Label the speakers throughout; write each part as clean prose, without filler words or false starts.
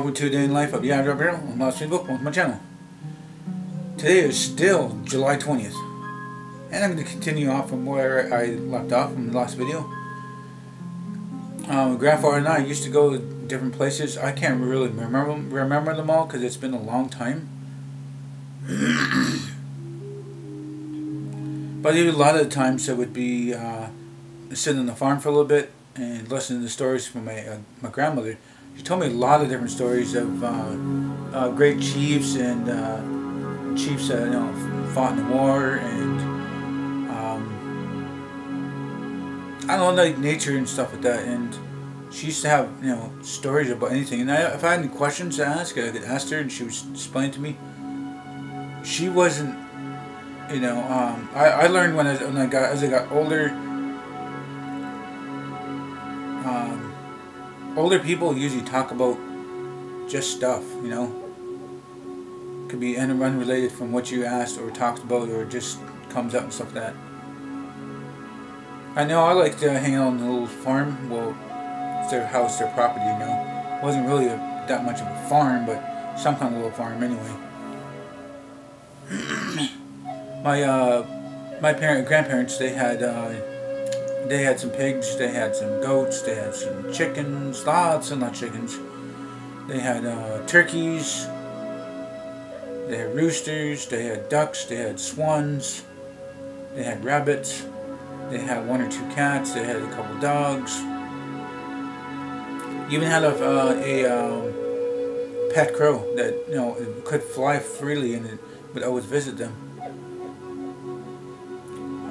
Speaker 1: welcome to Day in Life of the Aboriginal on LostPhoenixWolf. Welcome to my channel. Today is still July 20th, and I'm going to continue off from where I left off in the last video. Grandfather and I used to go to different places. I can't really remember them all because it's been a long time. But a lot of the times I would be sitting on the farm for a little bit and listening to stories from my grandmother. She told me a lot of different stories of great chiefs and chiefs that fought in the war, and I don't know, like nature and stuff like that. And she used to have stories about anything. And if I had any questions to ask, I could ask her, and she would explain to me. She wasn't, I learned as I got older. Older people usually talk about just stuff, Could be unrelated from what you asked or talked about, or just comes up and stuff like that. I know I like to hang out on the little farm. Well, it's their house, their property, It wasn't really that much of a farm, but some kind of little farm anyway. My grandparents, they had some pigs, they had some goats, they had some chickens, lots and lots of chickens. They had turkeys, they had roosters, they had ducks, they had swans, they had rabbits, they had 1 or 2 cats, they had a couple dogs. Even had a pet crow that it could fly freely, and it would always visit them.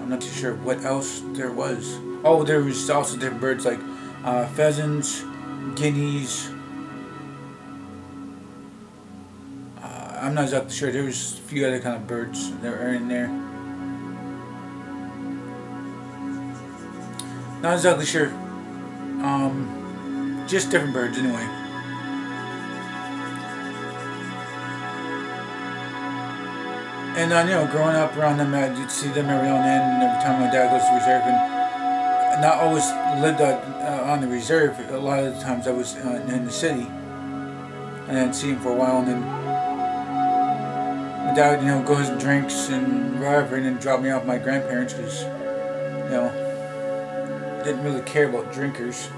Speaker 1: I'm not too sure what else there was. Oh, there was also different birds like pheasants, guineas. I'm not exactly sure. There was a few other kind of birds that were in there. Not exactly sure. Just different birds anyway. And growing up around them, I'd see them every now and then. And every time my dad goes to the reserve, and not always lived on the reserve. A lot of the times I was in the city, and then see him for a while, and then my dad, goes and drinks and whatever, and then drop me off my grandparents because, didn't really care about drinkers.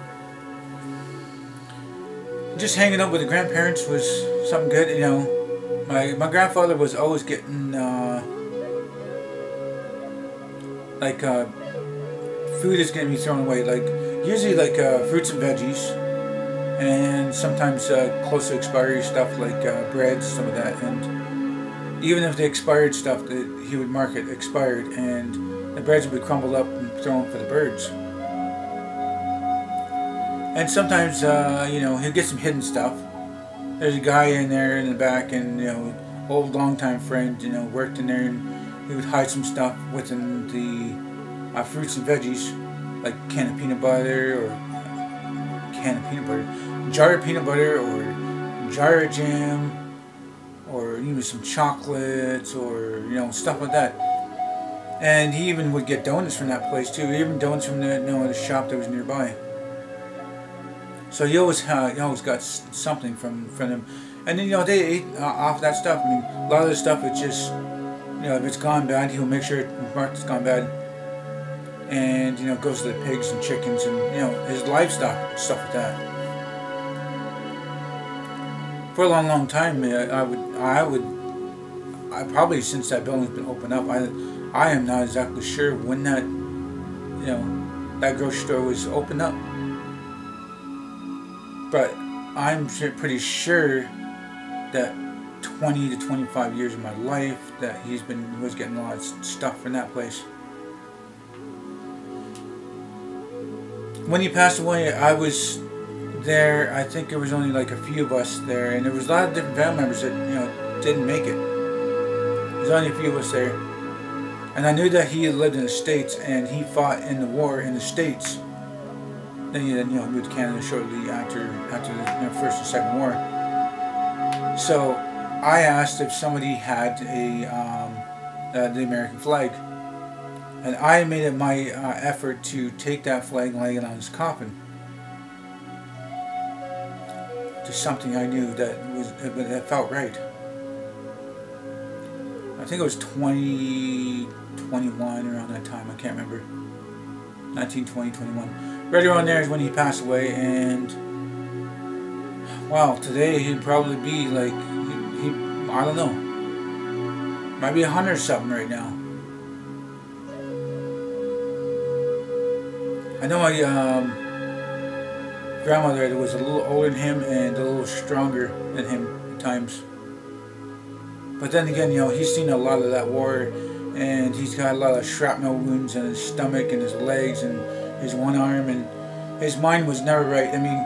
Speaker 1: Just hanging out with the grandparents was something good, My grandfather was always getting food is going to be thrown away, usually fruits and veggies, and sometimes close to expiry stuff like breads, some of that. And even if the expired stuff, he would mark it expired, and the breads would be crumbled up and thrown for the birds. And sometimes he'll get some hidden stuff. There's a guy in there in the back, and old long-time friend, worked in there, and he would hide some stuff within the fruits and veggies, like can of peanut butter, or jar of peanut butter, or jar of jam, or even some chocolates, or stuff like that. And he even would get donuts from that place too, even donuts from the shop that was nearby. So he always got something from them. And then they ate off that stuff. I mean, a lot of the stuff, it's just if it's gone bad, he'll make sure it's marked it's gone bad, and goes to the pigs and chickens and his livestock and stuff like that. For a long time, I probably, since that building's been opened up, I am not exactly sure when that that grocery store was opened up. But I'm pretty sure that 20 to 25 years of my life that he was getting a lot of stuff from that place. When he passed away, I was there. I think there was only like a few of us there, and there was a lot of different family members that didn't make it. There was only a few of us there, and I knew that he had lived in the States, and he fought in the war in the States. Then he moved to Canada shortly after the First and Second War. So I asked if somebody had the American flag, and I made it my effort to take that flag and lay it on his coffin, just something I knew that felt right. I think it was 2021 around that time. I can't remember. 1920, 21. Right around there is when he passed away, and wow, today he'd probably be like I don't know, might be 100 something right now. I know my grandmother was a little older than him and a little stronger than him at times. But then again, he's seen a lot of that war, and he's got a lot of shrapnel wounds in his stomach and his legs and his one arm, and his mind was never right. I mean,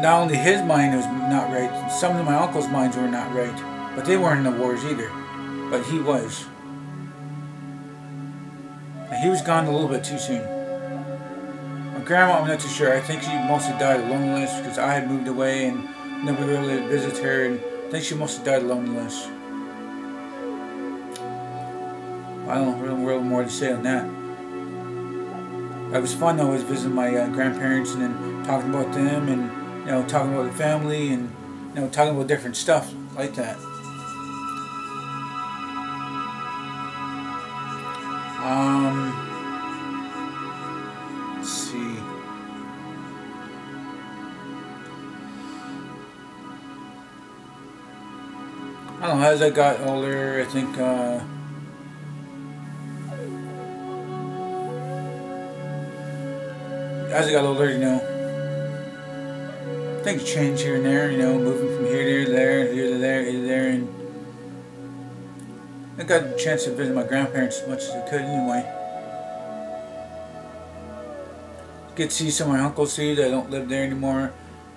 Speaker 1: not only his mind was not right, some of my uncle's minds were not right, but they weren't in the wars either. But he was. And he was gone a little bit too soon. My grandma, I'm not too sure. I think she mostly died of loneliness because I had moved away and nobody really visited her, and I think she mostly died of loneliness. I don't know really more to say on that. It was fun though, was visiting my grandparents and then talking about them and talking about the family and talking about different stuff like that. Let's see. I don't know, as I got older, I think as I got older, things changed here and there, moving from here to there, here to there, here to there, and I got a chance to visit my grandparents as much as I could anyway. Get to see some of my uncles too that don't live there anymore.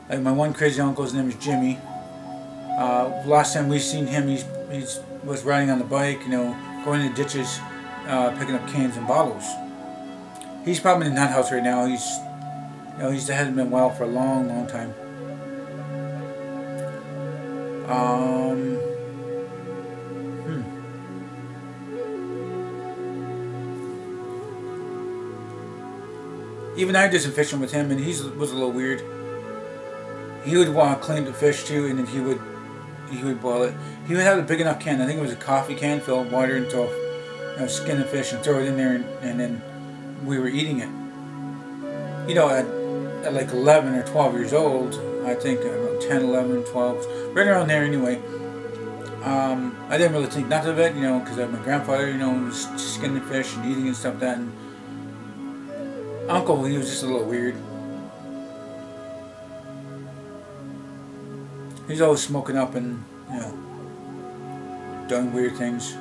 Speaker 1: Like my one crazy uncle, his name is Jimmy. Last time we seen him, he was riding on the bike, going in the ditches, picking up cans and bottles. He's probably in the nut house right now. He hasn't been well for a long, long time. Even I did some fishing with him, and he was a little weird. He would want to clean the fish too, and then he would boil it. He would have a big enough can. I think it was a coffee can, fill with water until skin the fish and throw it in there, and then we were eating it. At like 11 or 12 years old, I think about 10, 11, 12, right around there anyway. I didn't really think nothing of it, because my grandfather, was skinning the fish and eating and stuff like that. And Uncle, he was just a little weird. He's always smoking up and, doing weird things.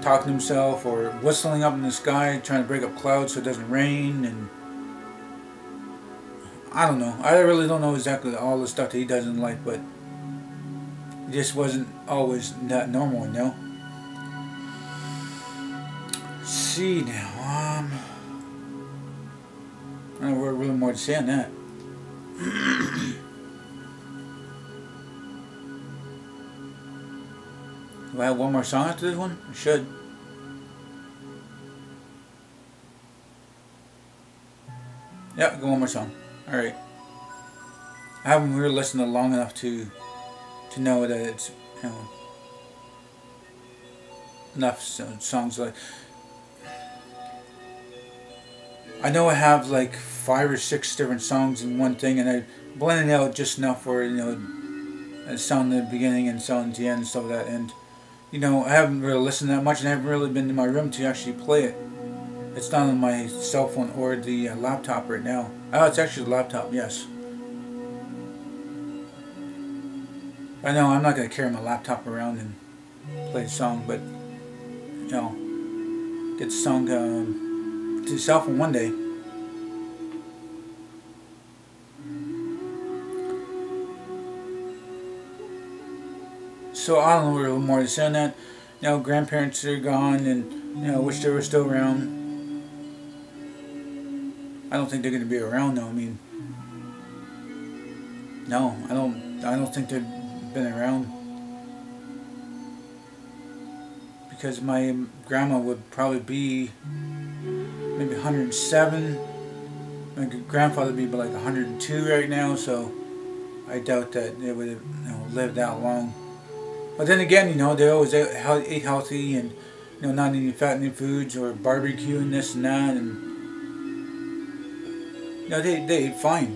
Speaker 1: Talking to himself or whistling up in the sky, trying to break up clouds so it doesn't rain, and I don't know. I really don't know exactly all the stuff that he does in life, but it just wasn't always that normal, Let's see now, I don't know really more to say on that. Do I have one more song after this one? I should. Yeah, go one more song. Alright. I haven't really listened to it long enough to know that it's, enough songs like... I know I have like 5 or 6 different songs in one thing, and I blended it out just enough for, a sound in the beginning and sound at the end and stuff like that, and I haven't really listened that much, and I haven't really been in my room to actually play it. It's not on my cell phone or the laptop right now. Oh, it's actually the laptop, yes. I know I'm not going to carry my laptop around and play the song, but, get the song to the cell phone one day. So I don't know really more to say on that. Grandparents are gone, and wish they were still around. I don't think they're going to be around though. I mean, no, I don't think they've been around, because my grandma would probably be maybe 107, my grandfather would be like 102 right now, so I doubt that they would have lived that long. But then again, they always ate healthy and not eating fattening foods or barbecuing this and that, and they ate fine.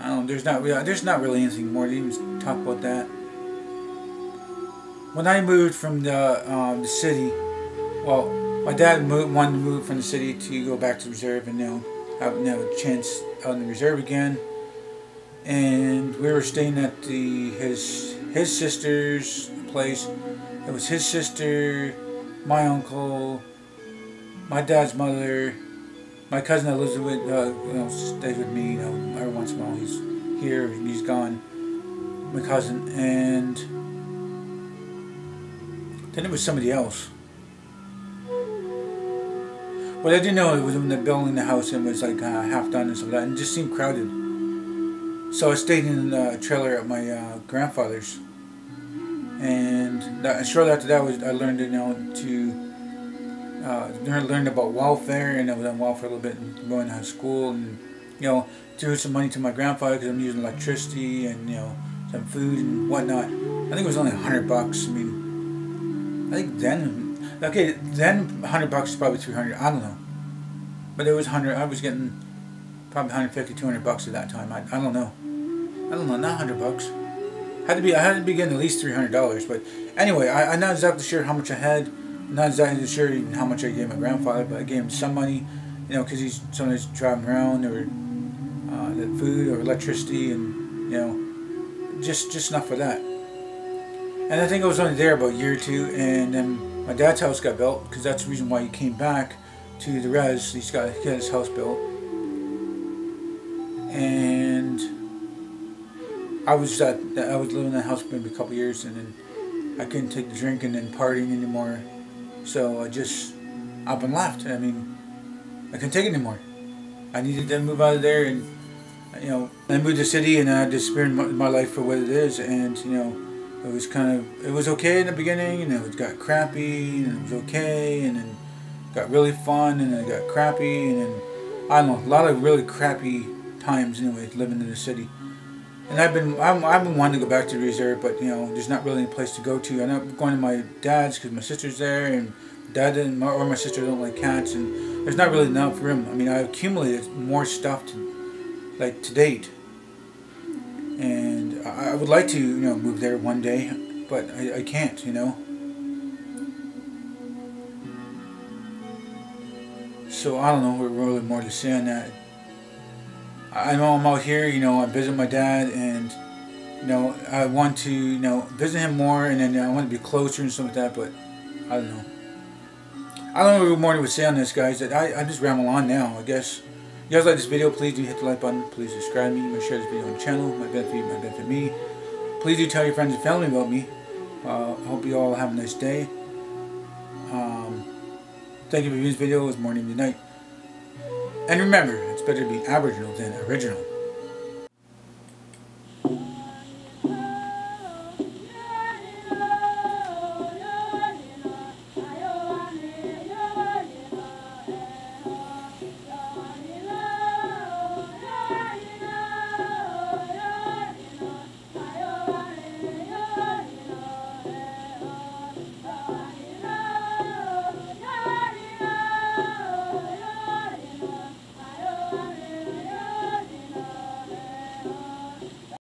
Speaker 1: I don't know. There's not really anything more to even talk about that. When I moved from the city, well, my dad wanted to move from the city to go back to the reserve and have a chance out in the reserve again. And we were staying at his sister's place. It was his sister, my uncle, my dad's mother, my cousin that lives with stays with me. Every once in a while he's here, he's gone. My cousin, and then it was somebody else. But I didn't know it was when they're building the house and it was like half done and stuff like that, and it just seemed crowded. So I stayed in the trailer at my grandfather's, and shortly after that I learned learned about welfare, and I was on welfare a little bit and going to school, and threw some money to my grandfather because I'm using electricity and some food and whatnot. I think it was only $100. I mean, I think then $100 is probably $300. I don't know, but it was 100. I was getting probably $150, $200 at that time. I don't know. Not $100. I had to be getting at least $300. But anyway, I'm not exactly sure how much I had. I'm not exactly sure even how much I gave my grandfather, but I gave him some money, because he's sometimes driving around, or the food or electricity, and just enough for that. And I think I was only there about a year or two, and then my dad's house got built, because that's the reason why he came back to the res. He got his house built, and I was living in that house for maybe a couple years, and then I couldn't take the drinking and partying anymore, so I just up and left. I mean, I couldn't take it anymore. I needed to move out of there, and I moved to the city, and I just experienced my life for what it is, and it was okay in the beginning, and it got crappy, and it was okay, and then it got really fun, and then it got crappy, and then I don't know, a lot of really crappy times anyway, living in the city. And I've been wanting to go back to the reserve, but there's not really a place to go to. I'm not going to my dad's because my sister's there, and my sister don't like cats, and there's not really enough room. I mean, I accumulated more stuff to date, and I would like to move there one day, but I can't. So I don't know what really more to say on that. I know I'm out here, I visit my dad, and I want to visit him more, and then I want to be closer and stuff like that, but I don't know. I don't know what more to say on this, guys. I just ramble on now, I guess. If you guys like this video, please do hit the like button. Please subscribe me. Share this video on the channel. My benefit me. Please do tell your friends and family about me. I hope you all have a nice day. Thank you for viewing this video. It was morning to night. And remember, it's better to be Aboriginal than original.